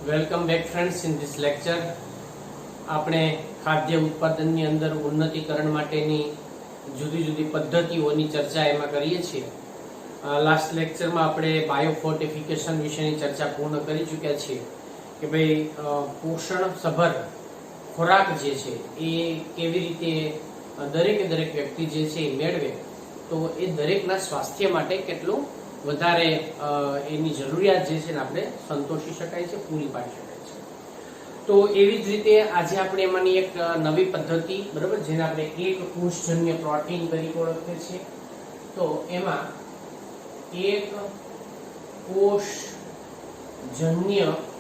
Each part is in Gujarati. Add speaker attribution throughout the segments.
Speaker 1: Welcome back friends. In this lecture આપણે ખાદ્ય ઉત્પાદનની અંદર ઉન્નતીકરણ માટેની જુદી જુદી પદ્ધતિઓની ચર્ચા એમાં કરીએ છીએ. લાસ્ટ લેક્ચરમાં આપણે બાયોફોર્ટિફિકેશન વિશેની ચર્ચા પૂર્ણ કરી ચૂક્યા છીએ કે ભાઈ પોષણસભર ખોરાક જે છે એ કેવી રીતે દરેક વ્યક્તિ જે છે એ મેળવે તો એ દરેકના સ્વાસ્થ્ય માટે કેટલું વધારે એની જરૂરિયાત જે છે ને આપણે સંતોષી શકાય છે, પૂરી પાડી શકાય છે. તો એવી જ રીતે આજે આપણે એમાંની એક નવી પદ્ધતિ, બરાબર, જેને આપણે એક કોષજન્ય પ્રોટીન તરીકે ઓળખીએ છીએ. તો એમાં એક કોષજન્ય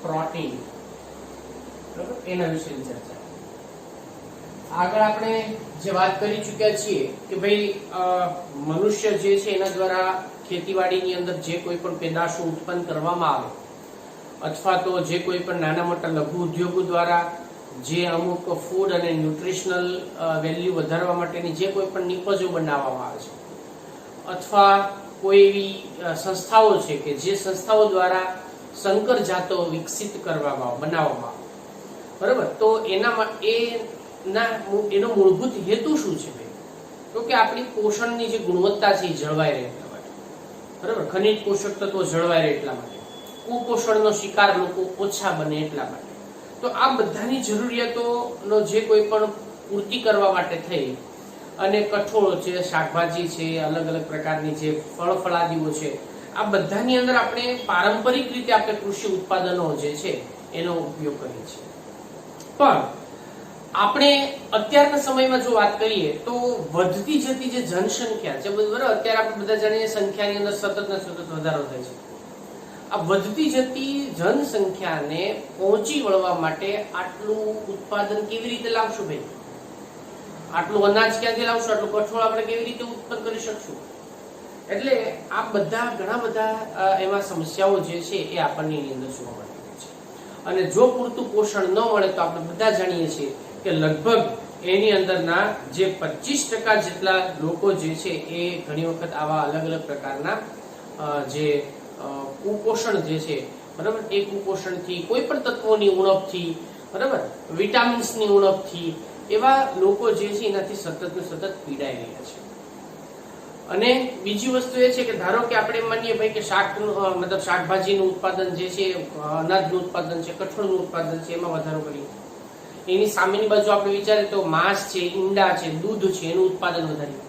Speaker 1: પ્રોટીન, બરાબર, એના વિશેની ચર્ચા. આગળ આપણે જે વાત કરી ચૂક્યા છીએ કે ભાઈ મનુષ્ય જે છે એના દ્વારા ખેતીવાડીની અંદર જે કોઈ પણ પેદાશો ઉત્પન્ન કરવામાં આવે અથવા તો જે કોઈ પણ નાના મોટા લઘુ ઉદ્યોગો દ્વારા જે અમુક ફૂડ અને ન્યુટ્રિશનલ વેલ્યુ વધારવા માટેની જે કોઈ પણ નિપજો બનાવવામાં આવે છે અથવા કોઈ એવી સંસ્થાઓ છે કે જે સંસ્થાઓ દ્વારા સંકર જાતો વિકસિત બનાવવામાં આવે, બરાબર, તો એનો મૂળભૂત હેતુ શું છે? તો કે આપણી પોષણની જે ગુણવત્તા છે એ જળવાઈ રહે એટલા માટે, બરાબર, ખનિજ પોષક તત્વો જળવાઈ રહે એટલા માટે, કુપોષણનો શિકાર લોકો ઓછા બને એટલા માટે. તો આ બધાની જરૂરિયાતોનો જે કોઈ પણ પૂર્તિ કરવા માટે થઈ અને કઠોળો છે, શાકભાજી છે, અલગ અલગ પ્રકારની જે ફળફળાદીઓ છે, આ બધાની અંદર આપણે પારંપરિક રીતે આપણે કૃષિ ઉત્પાદનો જે છે એનો ઉપયોગ કરીએ છીએ. પણ આપણે અત્યારના સમયમાં જો વાત કરીએ તો વધતી જતી જે જનસંખ્યા છે, બરાબર, અત્યારે આપણે બધા જાણીએ સંખ્યાની અંદર સતત વધારો થાય છે. આ વધતી જતી જનસંખ્યાને પહોંચી વળવા માટે આટલું ઉત્પાદન કેવી રીતે લાવશું ભાઈ? આટલું અનાજ ક્યાંથી લાવશું? આટલું કઠોળ આપણે કેવી રીતે ઉત્પન્ન કરી શકશું? એટલે આ બધા ઘણા બધા એમાં સમસ્યાઓ જે છે એ આપણને એની અંદર જોવા મળે છે. અને જો પૂરતું પોષણ ન મળે તો આપણે બધા જાણીએ છીએ કે લગભગ એની અંદરના જે 25% જેટલા લોકો જે છે એ ઘણી વખત આવા અલગ અલગ પ્રકારના જે કુપોષણ જે છે, બરાબર, એ કુપોષણથી, કોઈ પણ તત્વોની ઉણપથી, બરાબર, વિટામિન્સની ઉણપથી એવા લોકો જે છે એનાથી સતત પીડાઈ રહ્યા છે. અને બીજી વસ્તુ એ છે કે ધારો કે આપણે માનીએ ભાઈ કે શાકભાજીનું ઉત્પાદન જે છે, અનાજનું ઉત્પાદન છે, કઠોળનું ઉત્પાદન છે, એમાં વધારો કરીએ. એની સામેની બાજુ આપણે વિચારીએ તો માંસ છે, ઈંડા છે, દૂધ છે, એનું ઉત્પાદન વધારીએ.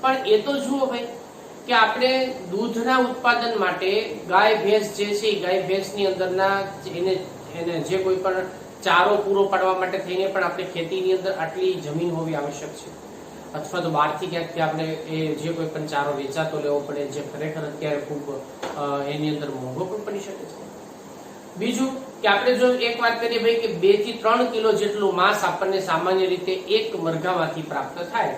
Speaker 1: પણ એ તો જુઓ ભાઈ કે આપણે દૂધના ઉત્પાદન માટે ગાય ભેંસ જે છે, ગાય ભેંસની અંદરના એને જે કોઈ પણ ચારો પૂરો પાડવા માટે થઈને પણ આપણે ખેતીની અંદર આટલી જમીન હોવી આવશ્યક છે. અથવા તો બહારથી ક્યાંકથી આપણે એ જે કોઈ પણ ચારો વેચાતો લેવો પડે, જે ખરેખર અત્યારે ખૂબ એની અંદર મોંઘો પણ પડી શકે છે. બીજું કે આપણે જો એક વાત કરીએ ભાઈ કે 2 થી 3 કિલો જેટલું માંસ આપણને સામાન્ય રીતે એક મરઘામાંથી પ્રાપ્ત થાય,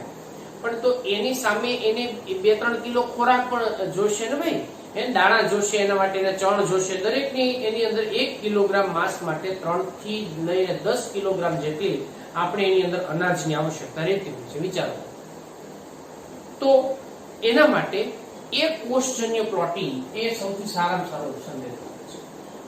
Speaker 1: પણ તો એની સામે એને 2-3 કિલો ખોરાક પણ જોશે ને ભાઈ, એને દાણા જોશે, એના માટે ચણ જોશે. દરેકની એની અંદર 1 કિલોગ્રામ માંસ માટે 3 થી લઈને 10 કિલોગ્રામ જેટલી આપણે એની અંદર અનાજની આવશ્યકતા રહેતી હોય છે. વિચારો તો એના માટે એક કોષજન્ય પ્રોટીન એ સૌથી સારામાં સારો ઓપ્શન છે,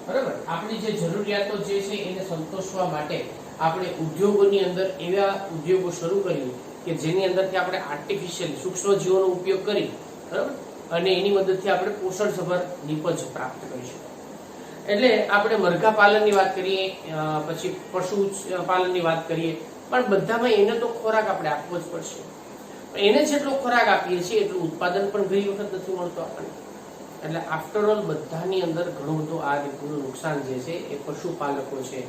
Speaker 1: બરાબર. આપણી જે જરૂરિયાતો જે છે એને સંતોષવા માટે આપણે ઉદ્યોગોની અંદર એવા ઉદ્યોગો શરૂ કરીએ કે જેની અંદરથી આપણે આર્ટિફિશિયલ સૂક્ષ્મ જીવોનો ઉપયોગ કરી, બરાબર, અને એની મદદથી આપણે પોષણસભર નિપજ પ્રાપ્ત કરી શકીએ. એટલે આપણે મરઘા પાલનની વાત કરીએ, પછી પશુ પાલનની વાત કરીએ, પણ બધામાં એને તો ખોરાક આપણે આપવો જ પડશે. એને જેટલો ખોરાક આપીએ છીએ એટલું ઉત્પાદન પણ ઘણી વખત નથી મળતો આપણને. એટલે આફ્ટર ઓલ બધાની અંદર ઘણું બધું આ રીતનું નુકસાન જે છે એ પશુપાલકો છે,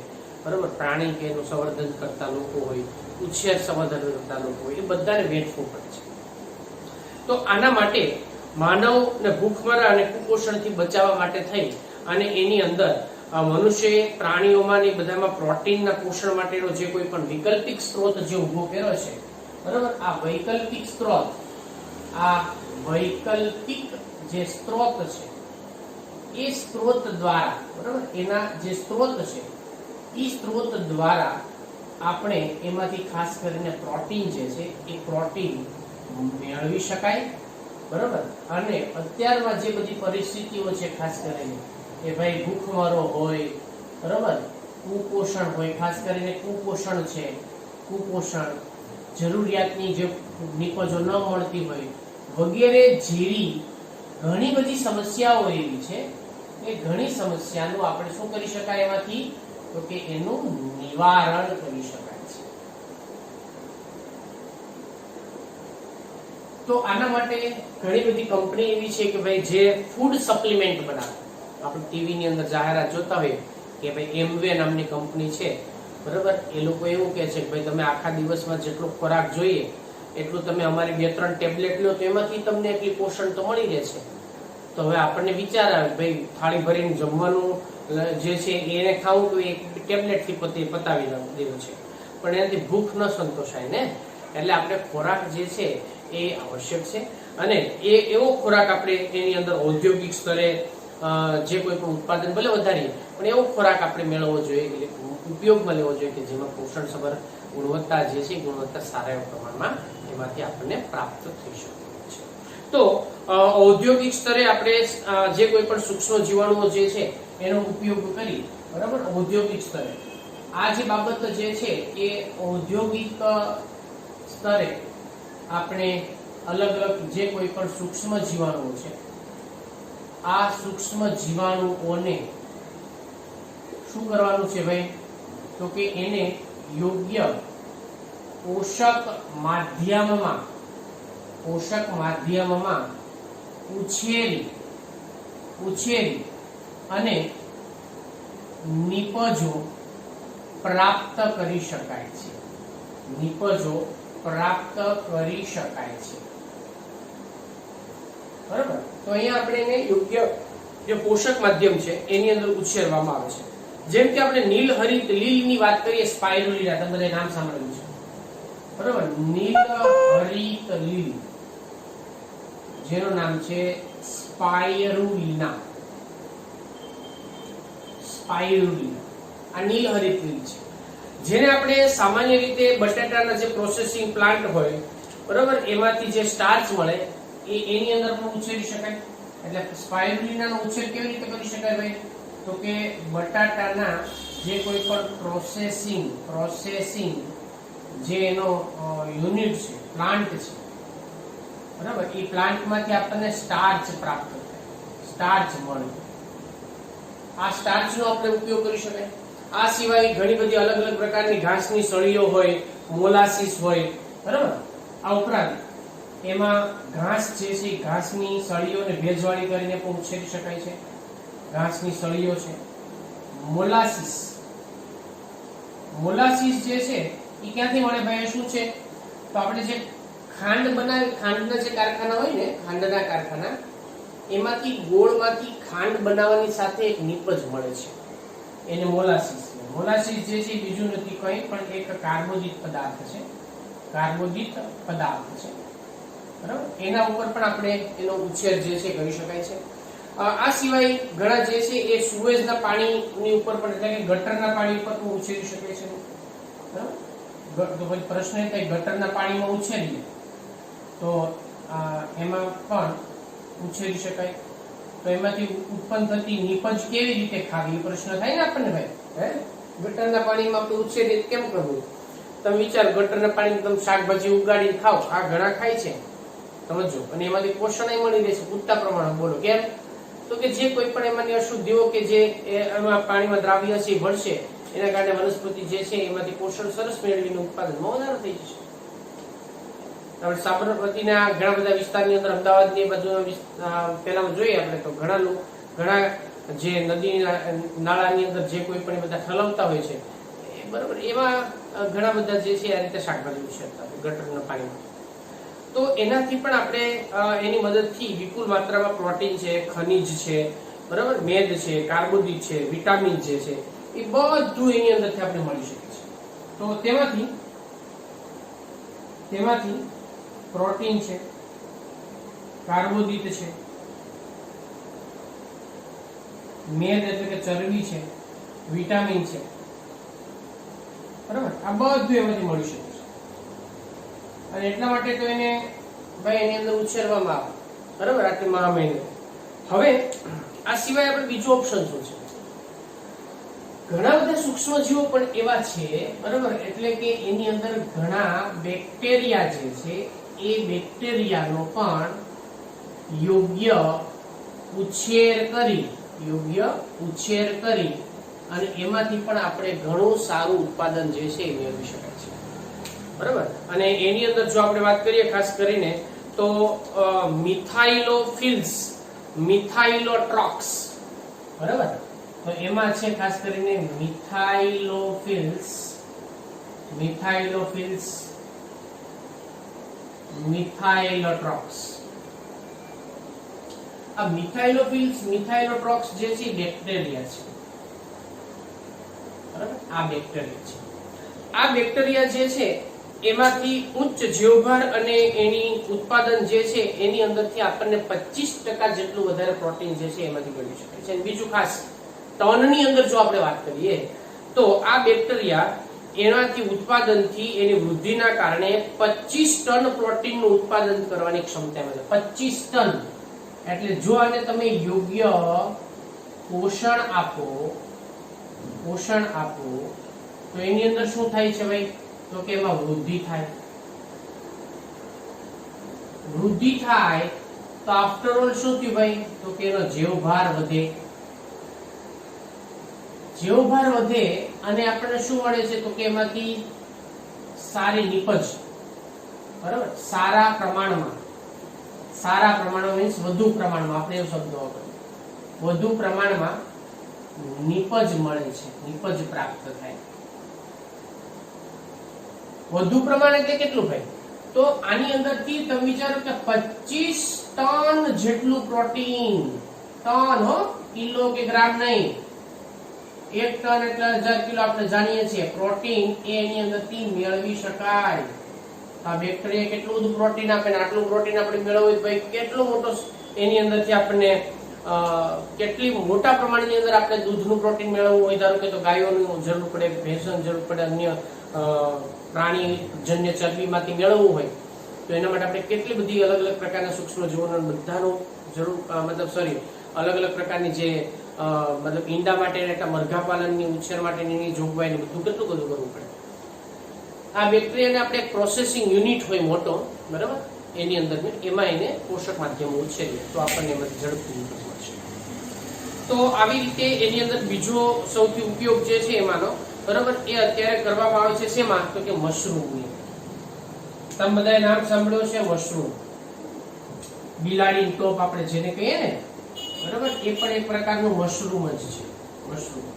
Speaker 1: બરાબર, પ્રાણી કે એનું સંવર્ધન કરતા લોકો હોય, ઉછેર સંવર્ધન કરતા લોકો હોય, એ બધાને વેઠવું પડે છે. તો આના માટે માનવને ભૂખમરા અને કુપોષણથી બચાવવા માટે થઈ અને એની અંદર મનુષ્યએ પ્રાણીઓમાં ને બધામાં પ્રોટીનના પોષણ માટેનો જે કોઈ પણ વૈકલ્પિક સ્ત્રોત જે ઉભો કર્યો છે, બરાબર, આ વૈકલ્પિક જે સ્ત્રોત છે એ સ્ત્રોત દ્વારા, બરાબર, એના જે સ્ત્રોત છે એ સ્ત્રોત દ્વારા આપણે એમાંથી ખાસ કરીને પ્રોટીન જે છે એ પ્રોટીન મેળવી શકાય, બરાબર. અને અત્યારમાં જે બધી પરિસ્થિતિઓ છે ખાસ કરીને કે ભાઈ ભૂખમરો હોય, બરાબર, કુપોષણ હોય, ખાસ કરીને કુપોષણ છે, કુપોષણ, જરૂરિયાતની જે નિપજો ન મળતી હોય વગેરે જેવી ઘણી બધી સમસ્યાઓ એવી છે એ ઘણી સમસ્યાનું આપણે શું કરી શકાય એમાંથી, તો કે એનું નિવારણ કરી શકાય છે. તો આના માટે ઘણી બધી કંપની એવી છે કે ભાઈ જે ફૂડ સપ્લિમેન્ટ બનાવે. આપણે ટીવી ની અંદર જાહેરાત જોતા હોઈએ કે ભાઈ એમવે નામની કંપની છે, બરાબર, એ લોકો એવું કહે છે કે ભાઈ તમે આખા દિવસમાં જેટલો ખોરાક જોઈએ એટલું તમે અમારી 2-3 ટેબ્લેટ લો તો એમાંથી તમને એટલી પોષણ તો મળી રહે છે. તો હવે આપણને વિચાર આવે ભાઈ થાળી ભરીને જમવાનું જે છે એને ખાવું તો એક ટેબ્લેટ થી પતાવી દેવું છે, પણ એનાથી ભૂખ ન સંતોષાય ને. એટલે આપણે ખોરાક જે છે એ આવશ્યક છે, અને એ એવો ખોરાક આપણે એની અંદર ઔદ્યોગિક સ્તરે જે કોઈ પણ ઉત્પાદન ભલે વધારીએ પણ એવો ખોરાક આપણે મેળવવો જોઈએ, ઉપયોગમાં લેવો જોઈએ કે જેમાં પોષણસભર ગુણવત્તા જે છે ગુણવત્તા સારા એવા પ્રમાણમાં એમાંથી આપણને પ્રાપ્ત થઈ શકે છે. તો ઔદ્યોગિક સ્તરે આપણે જે કોઈ પણ સૂક્ષ્મ જીવાણુઓ જે છે એનો ઉપયોગ કરી, બરાબર, ઔદ્યોગિક સ્તરે આ જે બાબત જે છે એ ઔદ્યોગિક સ્તરે આપણે અલગ અલગ જે કોઈ પણ સૂક્ષ્મ જીવાણુઓ છે આ સૂક્ષ્મ જીવાણુઓને શું કરવાનું છે ભાઈ, તો કે એને યોગ્ય પોષક માધ્યમમાં ઉછેરી અને નિપજો પ્રાપ્ત કરી શકાય છે. બરાબર, તો અહીંયા આપણે એને યોગ્ય જે પોષક માધ્યમ છે એની અંદર ઉછેરવામાં આવે છે. જેમ કે આપણે નીલહરિત લીલની વાત કરીએ, સ્પાઇરુલિના, તમે બધાએ નામ સાંભળ્યું છે, બરાબર, નીલહરિત લીલ જેનું નામ છે સ્પાઇરુલિના. આ નીલહરિત લીલ છે, જેને આપણે સામાન્ય રીતે બટાટાના જે પ્રોસેસિંગ પ્લાન્ટ હોય, બરાબર, એમાંથી જે સ્ટાર્ચ મળે એની અંદર પણ ઉછેરી શકાય. એટલે સ્પાઇરુલિનાનો ઉછેર કેવી રીતે કરી શકાય ભાઈ, તો કે બટાટાના જે કોઈ પણ પ્રોસેસિંગ જે એનો યુનિટ છે, પ્લાન્ટ છે, બરાબર, એ પ્લાન્ટમાંથી આપણને સ્ટાર્ચ પ્રાપ્ત થાય, સ્ટાર્ચ મળે. આ સ્ટાર્ચનો આપણે ઉપયોગ કરી શકાય. આ સિવાય ઘણી બધી અલગ અલગ પ્રકારની ઘાસની સળીઓ હોય, મોલાસીસ હોય, બરાબર. આ ઉપરાંત એમાં ઘાસ જે છે ઘાસની સળીઓને ભેજવાળી કરીને પણ ઉછેરી શકાય છે. ઘાસની સળીઓ છે. મોલાસીસ જે છે એ ક્યાંથી મળે ભાઈ, શું છે, તો આપણે જે ખાંડ બનાવી, ખાંડના જે કારખાના હોય ને, ખાંડના કારખાના, એમાંથી ગોળમાંથી ખાંડ બનાવવાની સાથે એક નિપજ મળે છે, એને મોલાસીસ. મોલાસીસ જે છે બીજું નથી કંઈ પણ એક કાર્બોદિત પદાર્થ છે, બરાબર. એના ઉપર પણ આપણે એનો ઉછેર જે છે કરી શકાય છે. આ સિવાય ઘણા જે છે એ સુએઝના પાણીની ઉપર પણ, એટલે કે ગટરના પાણી ઉપર પણ ઉછેરી શકે છે, બરાબર. તો પછી પ્રશ્ન એ થાય ગટરના પાણીમાં ઉછેરીએ તો એમાં પણ ઉછેરી શકાય. તો એમાંથી ઉત્પન્ન થતી નિપજ કેવી રીતે ખાવી, એ પ્રશ્ન થાય ને આપણને ભાઈ. ગટરના પાણીમાં આપણે ઉછેરી કેમ કરવું? તમે વિચાર, ગટરના પાણી તમે શાકભાજી ઉગાડીને ખાઓ, આ ઘણા ખાય છે, સમજો, અને એમાંથી પોષણ મળી રહેશે પૂરતા પ્રમાણમાં. બોલો કેમ? તો કે જે કોઈ પણ એમાંની અશુદ્ધિઓ કે જે એમાં પાણીમાં દ્રાવ્ય છે ભળશે, એના કારણે વનસ્પતિ જે છે એમાંથી પોષણ સરસ મેળવીને ઉત્પાદનમાં વધારો થઈ જશે. આપણે સાબરમતીના ઘણા બધા વિસ્તારની અંદર, અમદાવાદની બાજુ પહેલામાં જોઈએ આપણે તો ઘણા જે નદી નાળાની અંદર જે કોઈ પણ બધા ઠલવતા હોય છે, બરાબર, એમાં ઘણા બધા જે છે આ રીતે શાકભાજી ઉછેરતા હોય ગટરના પાણીમાં. તો એનાથી પણ આપણે એની મદદથી વિપુલ માત્રામાં પ્રોટીન છે, ખનિજ છે, બરાબર, મેદ છે, કાર્બોદિત છે, વિટામિન જે છે એ બધું એની અંદરથી આપણે મળી શકે છે. તો તેમાંથી પ્રોટીન છે, કાર્બોદિત છે, મેદ એટલે કે ચરબી છે, વિટામિન છે, બરાબર, આ બધું એમાંથી મળી શકે છે. અને એટલા માટે તો એને ભાઈ એની અંદર ઉછેરવામાં આવે, બરાબર, આટલી મહા મહિને. હવે આ સિવાય આપણે બીજું ઓપ્શન શું છે? ઘણા બધા સૂક્ષ્મજીવો પણ એવા છે, બરાબર, એટલે કે એની અંદર ઘણા બેક્ટેરિયા જે છે એ બેક્ટેરિયાનો પણ યોગ્ય ઉછેર કરી અને એમાંથી પણ આપણે ઘણું સારું ઉત્પાદન જે છે એ મેળવી શકાય છે, બરાબર. અને એની અંદર જો આપણે વાત કરીએ ખાસ કરીને તો મિથાઇલોટ્રોક્સ, બરાબર, તો એમાં છે ખાસ કરીને મિથાઇલોટ્રોક્સ. આ મિથાઇલોટ્રોક્સ જે છે બેક્ટેરિયા છે, બરાબર, આ બેક્ટેરિયા જે છે એમાંથી ઉચ્ચ જીવભાર અને એની ઉત્પાદન જે છે એની અંદરથી આપણને 25% જેટલું વધારે પ્રોટીન જે છે એમાંથી મળી શકે છે. અને બીજું ખાસ ટનની અંદર જો આપણે વાત કરીએ તો આ બેક્ટેરિયા એનાથી ઉત્પાદનથી એની વૃદ્ધિના કારણે 25 ટન પ્રોટીનનું ઉત્પાદન કરવાની ક્ષમતા મળે. 25 ટન એટલે જો આને તમે યોગ્ય પોષણ આપો તો એની અંદર શું થાય છે ભાઈ, તો કે એમાં વૃદ્ધિ થાય તો આફ્ટર ઓલ શું થયું ભાઈ, તો કે એનો જીવભાર વધે અને આપણને શું મળે છે, તો કે એમાંથી સારી નીપજ, બરાબર, સારા પ્રમાણમાં મીન્સ વધુ પ્રમાણમાં, આપણે એવો શબ્દ વાપરીએ, વધુ પ્રમાણમાં નીપજ મળે છે, નીપજ પ્રાપ્ત થાય. વધુ પ્રમાણ એટલે કેટલું ભાઈ, તો આની અંદરથી તમે વિચારો કે 25 ટન જેટલું પ્રોટીન, ટન હો, કિલો કે ગ્રામ નહીં, 1 ટન એટલે 1000 કિલો આપણે જાણીએ છીએ પ્રોટીન એની અંદરથી મેળવી શકાય. આ બેક્ટેરિયા કેટલું બધું પ્રોટીન આપે ને આટલું પ્રોટીન આપણે મેળવવું ભાઈ કેટલો મોટો એની અંદરથી આપણને કેટલી મોટા પ્રમાણની અંદર આપણે દૂધનું પ્રોટીન મેળવવું હોય, ધારો કે તો ગાયોનું જરૂર પડે, ભેંસની જરૂર પડે, અન્ય પ્રાણીજન્ય ચરબીમાંથી મેળવવું હોય તો એના માટે આપણે કેટલી બધી અલગ અલગ પ્રકારના સૂક્ષ્મ જીવોનો બધાનો જરૂર અલગ અલગ પ્રકારની જે ઈંડા માટે મરઘા પાલનની ઉછેર માટેની જોગવાઈ બધું કેટલું બધું કરવું પડે. આ બેક્ટેરિયાને આપણે પ્રોસેસિંગ યુનિટ હોય મોટો, બરાબર, એની અંદર એમાં એને પોષક માધ્યમો ઉછેરીએ તો આપણને એમાંથી ઝડપથી નીકળી મળશે. તો આવી રીતે એની અંદર બીજો સૌથી ઉપયોગ જે છે એમાંનો, બરાબર, એ અત્યારે કરવામાં આવે છે શેમાં, તો કે મશરૂમની. તમે બધાએ નામ સાંભળ્યું છે મશરૂમ, બિલાડી ટોપ આપણે જેને કહીએ ને, બરાબર, એ પણ એક પ્રકારનું મશરૂમ જ છે. મશરૂમ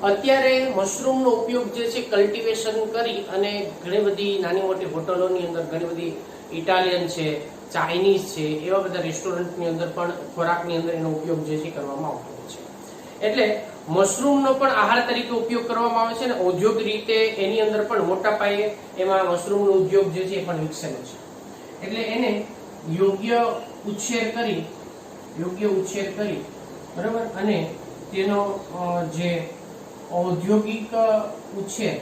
Speaker 1: અત્યારે મશરૂમનો ઉપયોગ જે છે કલ્ટિવેશન કરી અને ઘણી બધી નાની મોટી હોટલોની અંદર, ઘણી બધી ઇટાલિયન છે, ચાઇનીઝ છે, એવા બધા રેસ્ટોરન્ટની અંદર પણ ખોરાકની અંદર એનો ઉપયોગ જે છે કરવામાં આવતો હોય છે. એટલે મશરૂમનો પણ આહાર તરીકે ઉપયોગ કરવામાં આવે છે અને ઔદ્યોગિક રીતે એની અંદર પણ મોટા પાયે એમાં મશરૂમનો ઉદ્યોગ જે છે એ પણ વિકસેલો છે. એટલે એને યોગ્ય ઉછેર કરી, બરાબર, અને તેનો જે ઔદ્યોગિક ઉછેર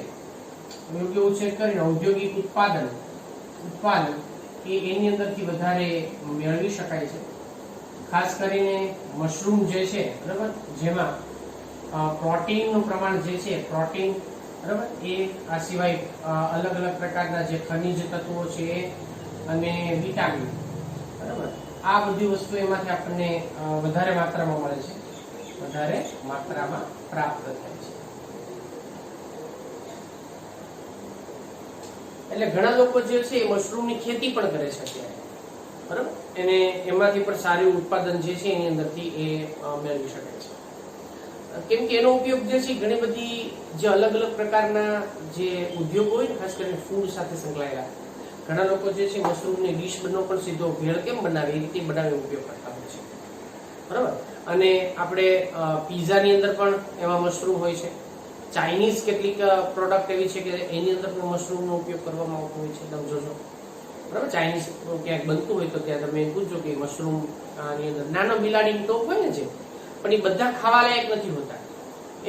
Speaker 1: કરીને ઔદ્યોગિક ઉત્પાદન એની અંદરથી વધારે મેળવી શકાય છે. ખાસ કરીને મશરૂમ જે છે, બરાબર, જેમાં પ્રોટીનનું પ્રમાણ જે છે, બરાબર, એ આ સિવાય અલગ અલગ પ્રકારના જે ખનિજ તત્વો છે અને વિટામિન, બરાબર, આ બધી વસ્તુ એમાંથી આપણને વધારે માત્રામાં મળે છે, વધારે માત્રામાં પ્રાપ્ત થાય છે. એટલે ઘણા લોકો જે છે એ મશરૂમની ખેતી પણ કરે છે અત્યારે, બરાબર, એને એમાંથી પણ સારું ઉત્પાદન જે છે એની અંદરથી એ મેળવી શકે છે. કેમ કે એનો ઉપયોગ જે છે ઘણી બધી જે અલગ અલગ પ્રકારના જે ઉદ્યોગો હોય ને, ખાસ કરીને ફૂડ સાથે સંકળાયેલા, ઘણા લોકો જે છે મશરૂમની ડીશ નો પણ સીધો ભેળ કેમ બનાવે એ રીતે બનાવી ઉપયોગ કરતા હોય છે, બરાબર. અને આપણે પીઝાની અંદર પણ એમાં મશરૂમ હોય છે. ચાઇનીઝ કેટલીક પ્રોડક્ટ એવી છે કે એની અંદર પણ મશરૂમનો ઉપયોગ કરવામાં આવતો હોય છે, તમે જોજો, બરાબર. ચાઇનીઝ ક્યાંક બનતું હોય તો ત્યાં તમે પૂછજો કે મશરૂમ ની અંદર નાનો બિલાડી ટોપ હોય ને જે, પણ એ બધા ખાવા લાયક નથી હોતા.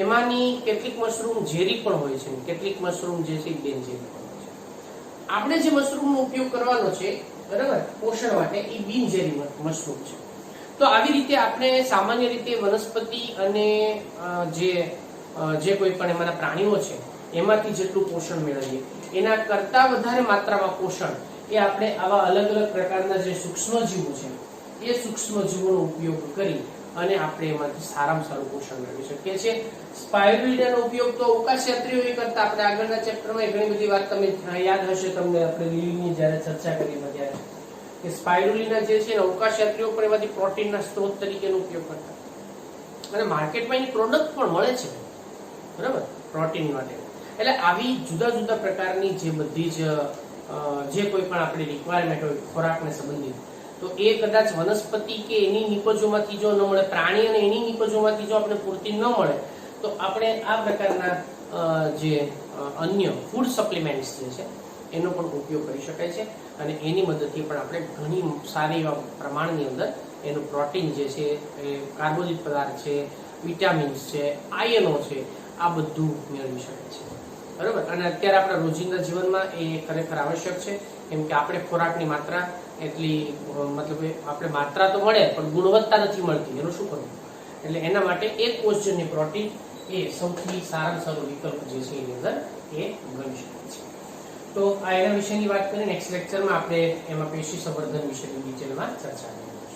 Speaker 1: એમાંની કેટલીક મશરૂમ ઝેરી પણ હોય છે, કેટલીક મશરૂમ જે છે બિનઝેરી પણ હોય છે. આપણે જે મશરૂમનો ઉપયોગ કરવાનો છે, બરાબર, પોષણ માટે, એ બિનઝેરી મશરૂમ છે. તો આવી રીતે આપણે સામાન્ય રીતે વનસ્પતિ અને જે જે કોઈ પણ એમાંના પ્રાણીઓ છે એમાંથી જેટલું પોષણ મેળવીએ એના કરતા વધારે માત્રામાં પોષણ એ આપણે આવા અલગ અલગ પ્રકારના જે સૂક્ષ્મજીવો છે એ સૂક્ષ્મજીવોનો ઉપયોગ કરી અને આપણે એમાંથી સારામાં સારું પોષણ મેળવી શકીએ છીએ. સ્પાઇરુલિનાનો ઉપયોગ તો અવકાશયાત્રીઓ કરતા આપણે આગળના ચેપ્ટરમાં ઘણી બધી વાત તમે યાદ હશે તમને આપણે લીલીની જ્યારે ચર્ચા કરી ત્યારે કે સ્પાઇરુલિના જે છે અવકાશયાત્રીઓ પણ એમાંથી પ્રોટીનના સ્ત્રોત તરીકેનો ઉપયોગ કરતા અને માર્કેટમાં એની પ્રોડક્ટ પણ મળે છે બરાબર પ્રોટીન માટે. એટલે આવી જુદા જુદા પ્રકારની જે બધી જ જે કોઈ પણ આપણી રિક્વાયરમેન્ટ હોય ખોરાકને સંબંધિત તો એ કદાચ વનસ્પતિ કે એની નિપજોમાંથી જો ન મળે, પ્રાણી અને એની નિપજોમાંથી જો આપણે પૂરતી ન મળે તો આપણે આ પ્રકારના જે અન્ય ફૂડ સપ્લિમેન્ટ્સ જે છે એનો પણ ઉપયોગ કરી શકાય છે અને એની મદદથી પણ આપણે ઘણી સારી એવા પ્રમાણની અંદર એનું પ્રોટીન જે છે એ કાર્બોદિત પદાર્થ છે, વિટામિન્સ છે, આયનો છે, આ બધું મેળવી શકાય છે બરાબર. અને અત્યારે આપણા રોજિંદા જીવનમાં એ ખરેખર આવશ્યક છે કેમ કે આપણે ખોરાકની માત્રા એટલી મતલબ આપણે માત્રા તો મળે પણ ગુણવત્તા નથી મળતી, એનું શું કરવું? એટલે એના માટે એક કોષજન્ય પ્રોટીન એ સૌથી સારામાં સારો વિકલ્પ જે છે એની અંદર એ ગણી શકાય છે. તો આ એના વિશેની વાત કરીએ નેક્સ્ટ લેક્ચરમાં આપણે એમાં પેશી સંવર્ધન વિશેની ડિટેલમાં ચર્ચા કરીશું.